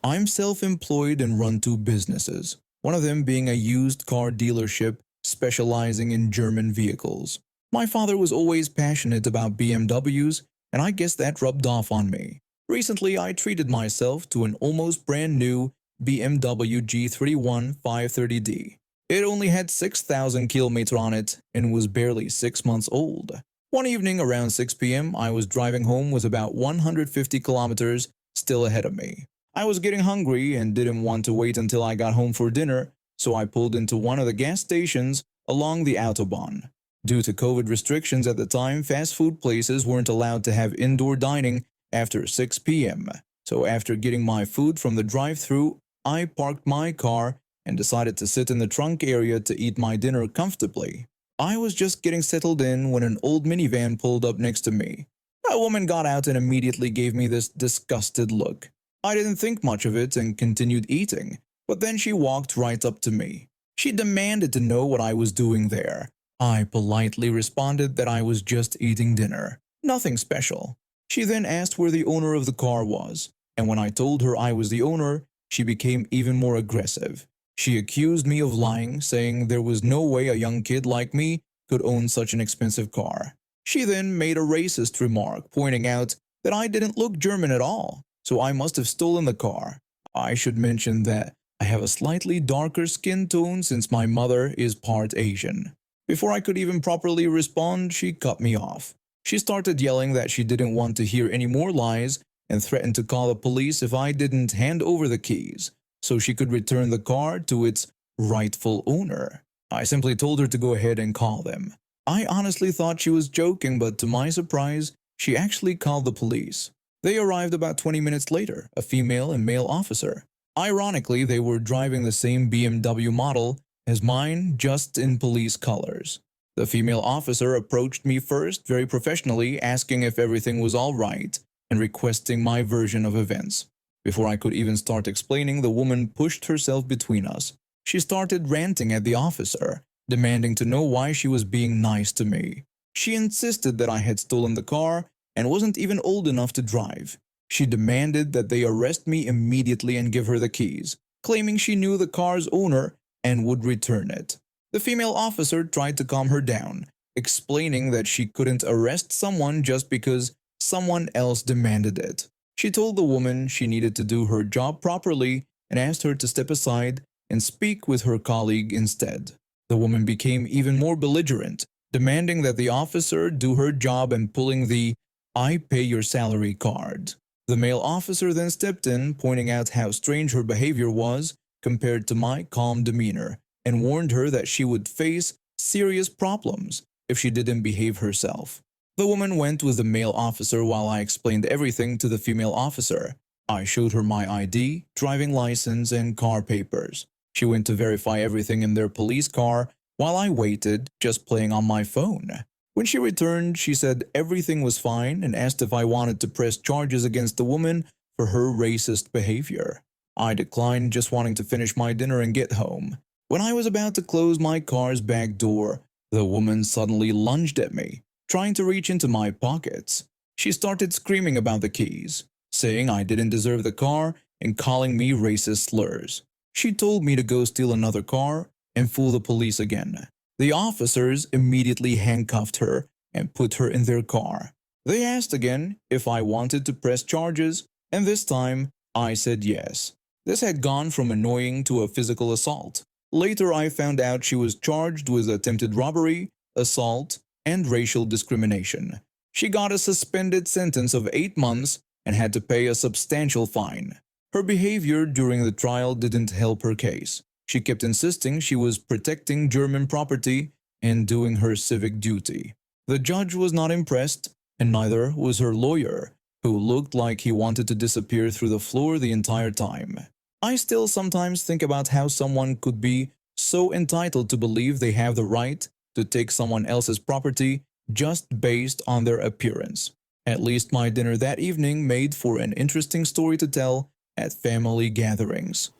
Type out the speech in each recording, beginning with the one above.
I'm self-employed and run two businesses, one of them being a used car dealership specializing in German vehicles. My father was always passionate about BMWs, and I guess that rubbed off on me. Recently, I treated myself to an almost brand new BMW G31 530D. It only had 6,000 kilometers on it and was barely 6 months old. One evening around 6 p.m., I was driving home with about 150 kilometers still ahead of me. I was getting hungry and didn't want to wait until I got home for dinner, so I pulled into one of the gas stations along the Autobahn. Due to COVID restrictions at the time, fast food places weren't allowed to have indoor dining after 6 p.m. So after getting my food from the drive-thru, I parked my car and decided to sit in the trunk area to eat my dinner comfortably. I was just getting settled in when an old minivan pulled up next to me. A woman got out and immediately gave me this disgusted look. I didn't think much of it and continued eating, but then she walked right up to me. She demanded to know what I was doing there. I politely responded that I was just eating dinner, nothing special. She then asked where the owner of the car was, and when I told her I was the owner, she became even more aggressive. She accused me of lying, saying there was no way a young kid like me could own such an expensive car. She then made a racist remark, pointing out that I didn't look German at all, so I must have stolen the car. I should mention that I have a slightly darker skin tone since my mother is part Asian. Before I could even properly respond, she cut me off. She started yelling that she didn't want to hear any more lies and threatened to call the police if I didn't hand over the keys, so she could return the car to its rightful owner. I simply told her to go ahead and call them. I honestly thought she was joking, but to my surprise, she actually called the police. They arrived about 20 minutes later, a female and male officer. Ironically, they were driving the same BMW model as mine, just in police colors. The female officer approached me first very professionally, asking if everything was all right and requesting my version of events. Before I could even start explaining, the woman pushed herself between us. She started ranting at the officer, demanding to know why she was being nice to me. She insisted that I had stolen the car and wasn't even old enough to drive. She demanded that they arrest me immediately and give her the keys, claiming she knew the car's owner and would return it. The female officer tried to calm her down, explaining that she couldn't arrest someone just because someone else demanded it. She told the woman she needed to do her job properly and asked her to step aside and speak with her colleague instead. The woman became even more belligerent, demanding that the officer do her job and pulling the "I pay your salary" card. The male officer then stepped in, pointing out how strange her behavior was compared to my calm demeanor, and warned her that she would face serious problems if she didn't behave herself. The woman went with the male officer while I explained everything to the female officer. I showed her my ID, driving license, and car papers. She went to verify everything in their police car while I waited, just playing on my phone. When she returned, she said everything was fine and asked if I wanted to press charges against the woman for her racist behavior. I declined, just wanting to finish my dinner and get home. When I was about to close my car's back door, the woman suddenly lunged at me, trying to reach into my pockets. She started screaming about the keys, saying I didn't deserve the car and calling me racist slurs. She told me to go steal another car and fool the police again. The officers immediately handcuffed her and put her in their car. They asked again if I wanted to press charges, and this time I said yes. This had gone from annoying to a physical assault. Later I found out she was charged with attempted robbery, assault, and racial discrimination. She got a suspended sentence of 8 months and had to pay a substantial fine. Her behavior during the trial didn't help her case. She kept insisting she was protecting German property and doing her civic duty. The judge was not impressed, and neither was her lawyer, who looked like he wanted to disappear through the floor the entire time. I still sometimes think about how someone could be so entitled to believe they have the right to take someone else's property just based on their appearance. At least my dinner that evening made for an interesting story to tell at family gatherings.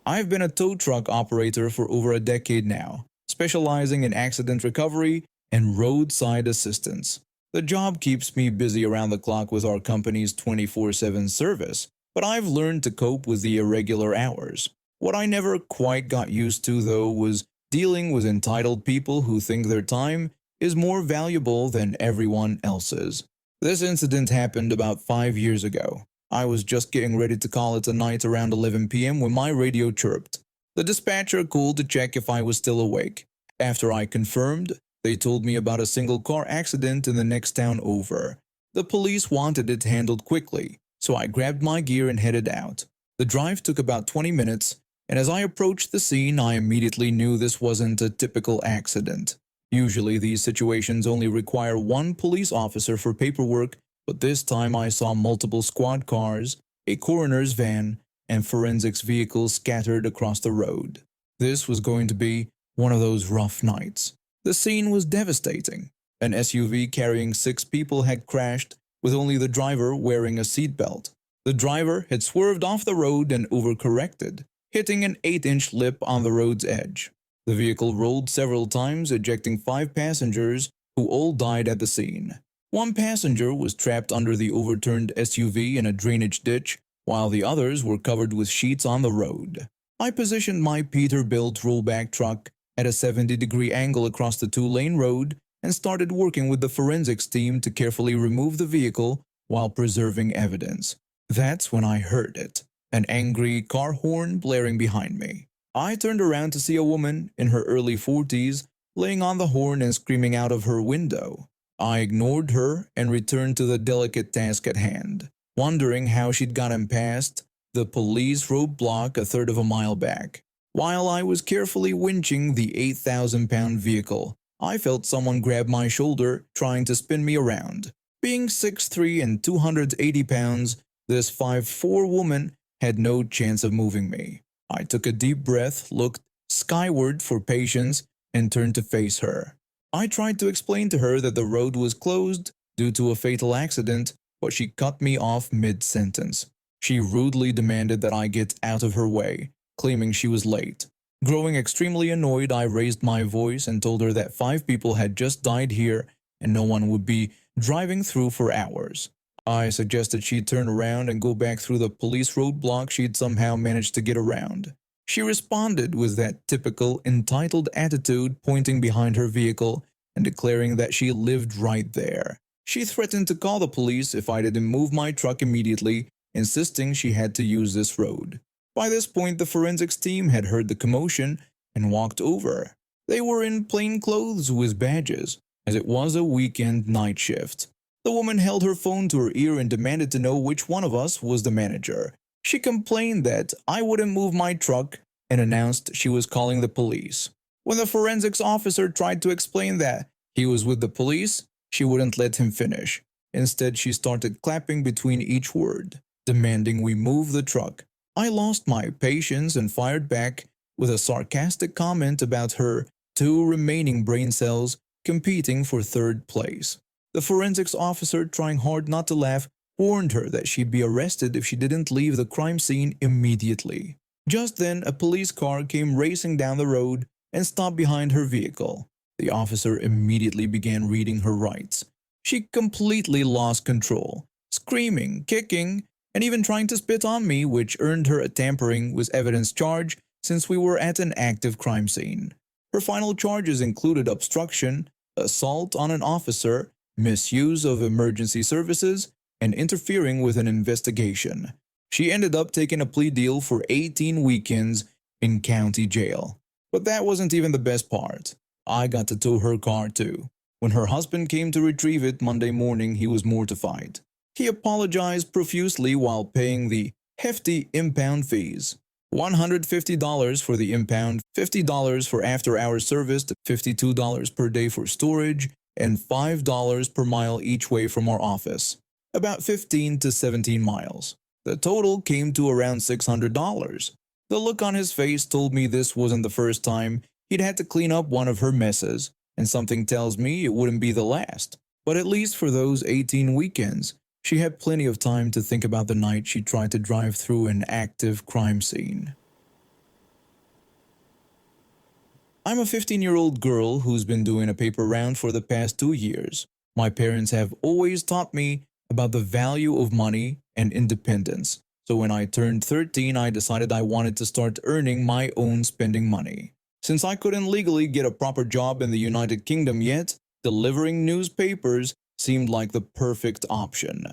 I've been a tow truck operator for over a decade now, specializing in accident recovery and roadside assistance. The job keeps me busy around the clock with our company's 24/7 service, but I've learned to cope with the irregular hours. What I never quite got used to, though, was dealing with entitled people who think their time is more valuable than everyone else's. This incident happened about 5 years ago. I was just getting ready to call it a night around 11 p.m. when my radio chirped. The dispatcher called to check if I was still awake. After I confirmed, they told me about a single car accident in the next town over. The police wanted it handled quickly, so I grabbed my gear and headed out. The drive took about 20 minutes, and as I approached the scene, I immediately knew this wasn't a typical accident. Usually these situations only require one police officer for paperwork, but this time I saw multiple squad cars, a coroner's van, and forensics vehicles scattered across the road. This was going to be one of those rough nights. The scene was devastating. An SUV carrying 6 people had crashed, with only the driver wearing a seatbelt. The driver had swerved off the road and overcorrected, hitting an 8-inch lip on the road's edge. The vehicle rolled several times, ejecting 5 passengers who all died at the scene. One passenger was trapped under the overturned SUV in a drainage ditch, while the others were covered with sheets on the road. I positioned my Peterbilt rollback truck at a 70-degree angle across the 2-lane road and started working with the forensics team to carefully remove the vehicle while preserving evidence. That's when I heard it, an angry car horn blaring behind me. I turned around to see a woman in her early 40s laying on the horn and screaming out of her window. I ignored her and returned to the delicate task at hand, wondering how she'd gotten past the police roadblock a third of a mile back. While I was carefully winching the 8,000-pound vehicle, I felt someone grab my shoulder, trying to spin me around. Being 6'3" and 280 pounds, this 5'4" woman had no chance of moving me. I took a deep breath, looked skyward for patience, and turned to face her. I tried to explain to her that the road was closed due to a fatal accident, but she cut me off mid-sentence. She rudely demanded that I get out of her way, claiming she was late. Growing extremely annoyed, I raised my voice and told her that 5 people had just died here and no one would be driving through for hours. I suggested she turn around and go back through the police roadblock she'd somehow managed to get around. She responded with that typical entitled attitude, pointing behind her vehicle and declaring that she lived right there. She threatened to call the police if I didn't move my truck immediately, insisting she had to use this road. By this point, the forensics team had heard the commotion and walked over. They were in plain clothes with badges, as it was a weekend night shift. The woman held her phone to her ear and demanded to know which one of us was the manager. She complained that I wouldn't move my truck and announced she was calling the police. When the forensics officer tried to explain that he was with the police, she wouldn't let him finish. Instead, she started clapping between each word, demanding we move the truck. I lost my patience and fired back with a sarcastic comment about her 2 remaining brain cells competing for 3rd place. The forensics officer, trying hard not to laugh, warned her that she'd be arrested if she didn't leave the crime scene immediately. Just then, a police car came racing down the road and stopped behind her vehicle. The officer immediately began reading her rights. She completely lost control, screaming, kicking, and even trying to spit on me, which earned her a tampering with evidence charge since we were at an active crime scene. Her final charges included obstruction, assault on an officer, misuse of emergency services, and interfering with an investigation. She ended up taking a plea deal for 18 weekends in county jail. But that wasn't even the best part. I got to tow her car too. When her husband came to retrieve it Monday morning, he was mortified. He apologized profusely while paying the hefty impound fees. $150 for the impound, $50 for after-hours service, $52 per day for storage, and $5 per mile each way from our office, about 15 to 17 miles. The total came to around $600. The look on his face told me this wasn't the first time he'd had to clean up one of her messes, and something tells me it wouldn't be the last. But at least for those 18 weekends, she had plenty of time to think about the night she tried to drive through an active crime scene. I'm a 15-year-old girl who's been doing a paper round for the past 2 years. My parents have always taught me about the value of money and independence. So when I turned 13, I decided I wanted to start earning my own spending money. Since I couldn't legally get a proper job in the United Kingdom yet, delivering newspapers seemed like the perfect option.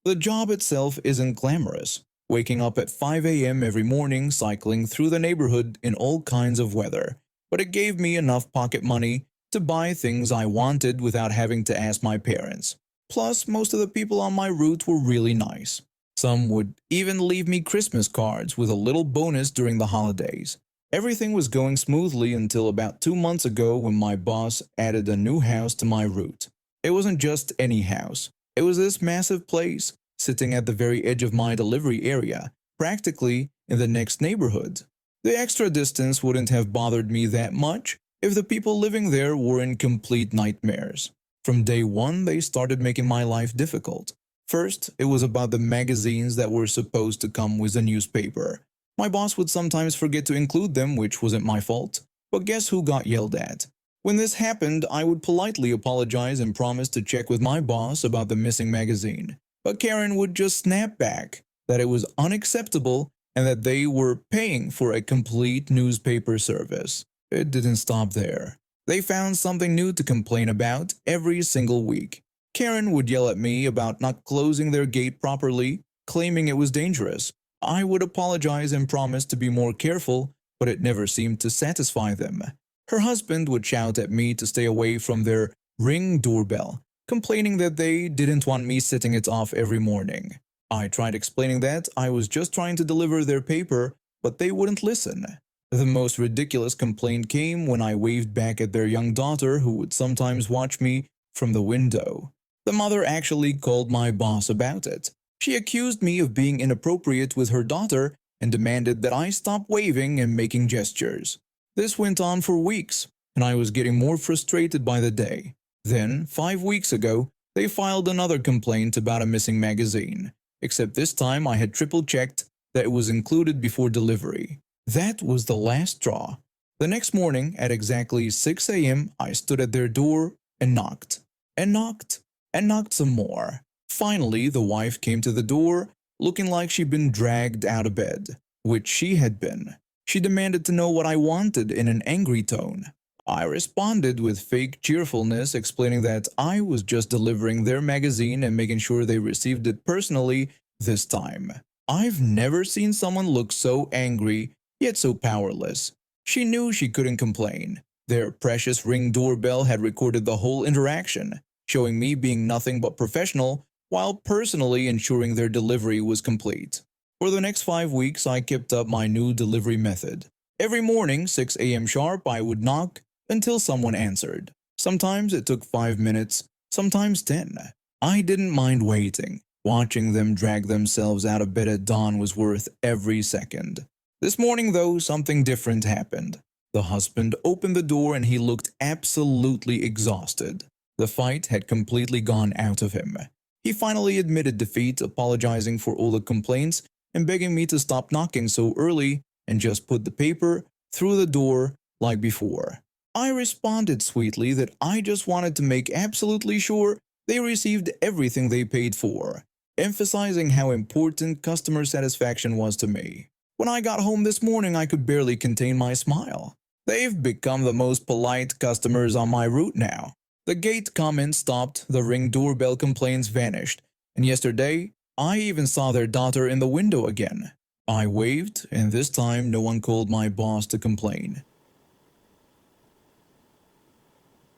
The job itself isn't glamorous, waking up at 5 a.m. every morning, cycling through the neighborhood in all kinds of weather, but it gave me enough pocket money to buy things I wanted without having to ask my parents. Plus, most of the people on my route were really nice. Some would even leave me Christmas cards with a little bonus during the holidays. Everything was going smoothly until about 2 months ago when my boss added a new house to my route. It wasn't just any house. It was this massive place, sitting at the very edge of my delivery area, practically in the next neighborhood. The extra distance wouldn't have bothered me that much if the people living there weren't complete nightmares. From day one, they started making my life difficult. First, it was about the magazines that were supposed to come with the newspaper. My boss would sometimes forget to include them, which wasn't my fault. But guess who got yelled at? When this happened, I would politely apologize and promise to check with my boss about the missing magazine. But Karen would just snap back that it was unacceptable and that they were paying for a complete newspaper service. It didn't stop there. They found something new to complain about every single week. Karen would yell at me about not closing their gate properly, claiming it was dangerous. I would apologize and promise to be more careful, but it never seemed to satisfy them. Her husband would shout at me to stay away from their Ring doorbell, complaining that they didn't want me setting it off every morning. I tried explaining that I was just trying to deliver their paper, but they wouldn't listen. The most ridiculous complaint came when I waved back at their young daughter who would sometimes watch me from the window. The mother actually called my boss about it. She accused me of being inappropriate with her daughter and demanded that I stop waving and making gestures. This went on for weeks, and I was getting more frustrated by the day. Then, 5 weeks ago, they filed another complaint about a missing magazine, except this time I had triple-checked that it was included before delivery. That was the last straw. The next morning, at exactly 6 a.m., I stood at their door and knocked, and knocked, and knocked some more. Finally, the wife came to the door, looking like she'd been dragged out of bed, which she had been. She demanded to know what I wanted in an angry tone. I responded with fake cheerfulness, explaining that I was just delivering their magazine and making sure they received it personally this time. I've never seen someone look so angry, yet so powerless. She knew she couldn't complain. Their precious Ring doorbell had recorded the whole interaction, showing me being nothing but professional while personally ensuring their delivery was complete. For the next 5 weeks, I kept up my new delivery method. Every morning, 6 a.m. sharp, I would knock until someone answered. Sometimes it took 5 minutes, sometimes 10. I didn't mind waiting. Watching them drag themselves out of bed at dawn was worth every second. This morning, though, something different happened. The husband opened the door and he looked absolutely exhausted. The fight had completely gone out of him. He finally admitted defeat, apologizing for all the complaints and begging me to stop knocking so early and just put the paper through the door like before. I responded sweetly that I just wanted to make absolutely sure they received everything they paid for, emphasizing how important customer satisfaction was to me. When I got home this morning, I could barely contain my smile. They've become the most polite customers on my route now. The gate comments stopped, the Ring doorbell complaints vanished, and yesterday, I even saw their daughter in the window again. I waved, and this time no one called my boss to complain.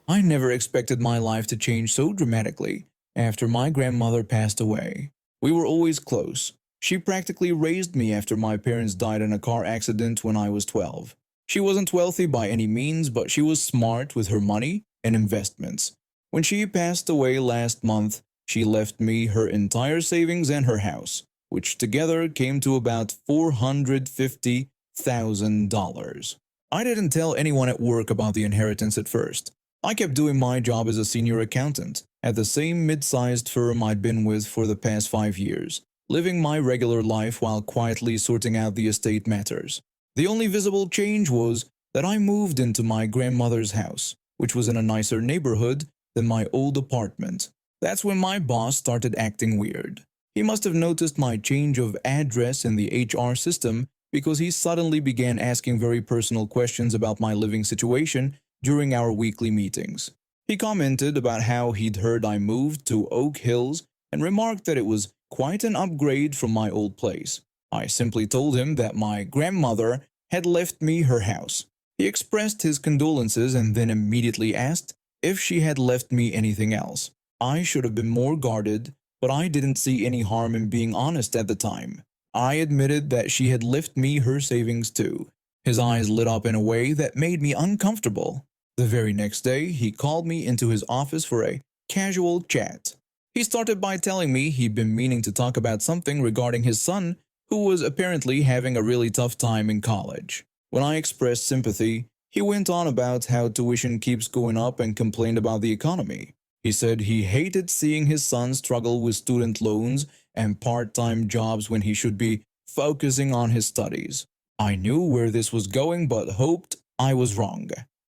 I never expected my life to change so dramatically after my grandmother passed away. We were always close. She practically raised me after my parents died in a car accident when I was 12. She wasn't wealthy by any means, but she was smart with her money and investments. When she passed away last month, she left me her entire savings and her house, which together came to about $450,000. I didn't tell anyone at work about the inheritance at first. I kept doing my job as a senior accountant at the same mid-sized firm I'd been with for the past 5 years, living my regular life while quietly sorting out the estate matters. The only visible change was that I moved into my grandmother's house, which was in a nicer neighborhood than my old apartment. That's when my boss started acting weird. He must have noticed my change of address in the HR system because he suddenly began asking very personal questions about my living situation during our weekly meetings. He commented about how he'd heard I moved to Oak Hills and remarked that it was quite an upgrade from my old place. I simply told him that my grandmother had left me her house. He expressed his condolences and then immediately asked if she had left me anything else. I should have been more guarded, but I didn't see any harm in being honest at the time. I admitted that she had left me her savings too. His eyes lit up in a way that made me uncomfortable. The very next day, he called me into his office for a casual chat. He started by telling me he'd been meaning to talk about something regarding his son, who was apparently having a really tough time in college. When I expressed sympathy, he went on about how tuition keeps going up and complained about the economy. He said he hated seeing his son struggle with student loans and part-time jobs when he should be focusing on his studies. I knew where this was going but hoped I was wrong.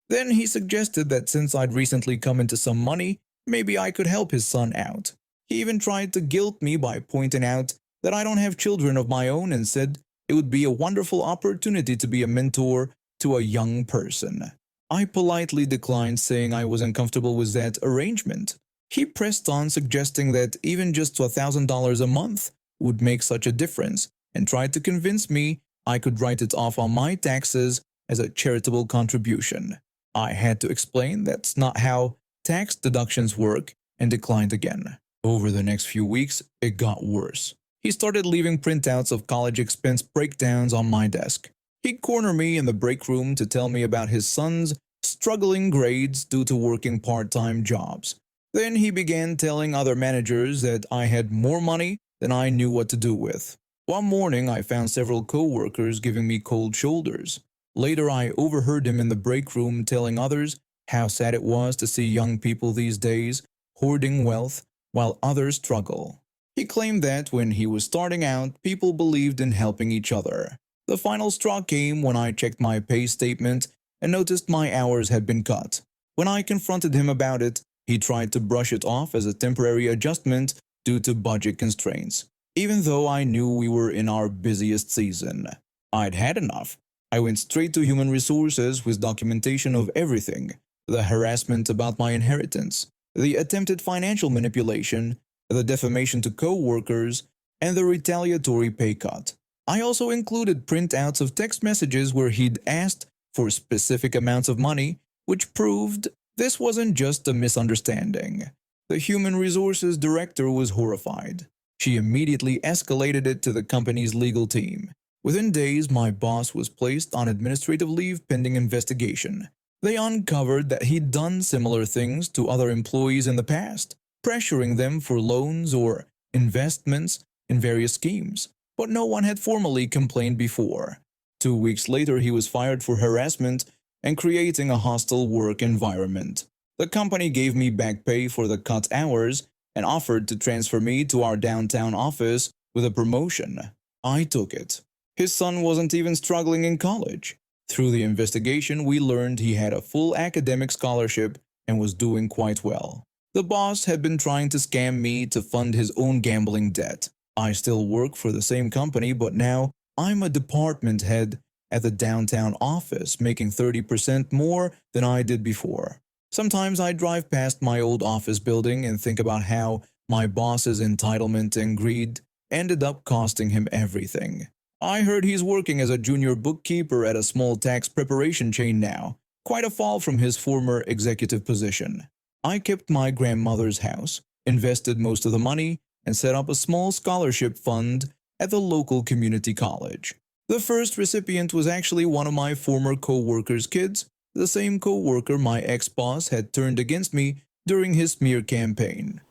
Then he suggested that since I'd recently come into some money, maybe I could help his son out. He even tried to guilt me by pointing out that I don't have children of my own and said it would be a wonderful opportunity to be a mentor to a young person. I politely declined, saying I wasn't comfortable with that arrangement. He pressed on, suggesting that even just $1,000 a month would make such a difference, and tried to convince me I could write it off on my taxes as a charitable contribution. I had to explain that's not how tax deductions work and declined again. Over the next few weeks, it got worse. He started leaving printouts of college expense breakdowns on my desk. He'd corner me in the break room to tell me about his son's struggling grades due to working part-time jobs. Then he began telling other managers that I had more money than I knew what to do with. One morning, I found several co-workers giving me cold shoulders. Later, I overheard him in the break room telling others how sad it was to see young people these days hoarding wealth while others struggle. He claimed that when he was starting out, people believed in helping each other. The final straw came when I checked my pay statement and noticed my hours had been cut. When I confronted him about it, he tried to brush it off as a temporary adjustment due to budget constraints, even though I knew we were in our busiest season. I'd had enough. I went straight to human resources with documentation of everything: the harassment about my inheritance, the attempted financial manipulation, the defamation to co-workers, and the retaliatory pay cut. I also included printouts of text messages where he'd asked for specific amounts of money, which proved this wasn't just a misunderstanding. The human resources director was horrified. She immediately escalated it to the company's legal team. Within days, my boss was placed on administrative leave pending investigation. They uncovered that he'd done similar things to other employees in the past, pressuring them for loans or investments in various schemes, but no one had formally complained before. 2 weeks later, he was fired for harassment and creating a hostile work environment. The company gave me back pay for the cut hours and offered to transfer me to our downtown office with a promotion. I took it. His son wasn't even struggling in college. Through the investigation, we learned he had a full academic scholarship and was doing quite well. The boss had been trying to scam me to fund his own gambling debt. I still work for the same company, but now I'm a department head at the downtown office, making 30% more than I did before. Sometimes I drive past my old office building and think about how my boss's entitlement and greed ended up costing him everything. I heard he's working as a junior bookkeeper at a small tax preparation chain now, quite a fall from his former executive position. I kept my grandmother's house, invested most of the money, and set up a small scholarship fund at the local community college. The first recipient was actually one of my former co-worker's kids, the same co-worker my ex-boss had turned against me during his smear campaign.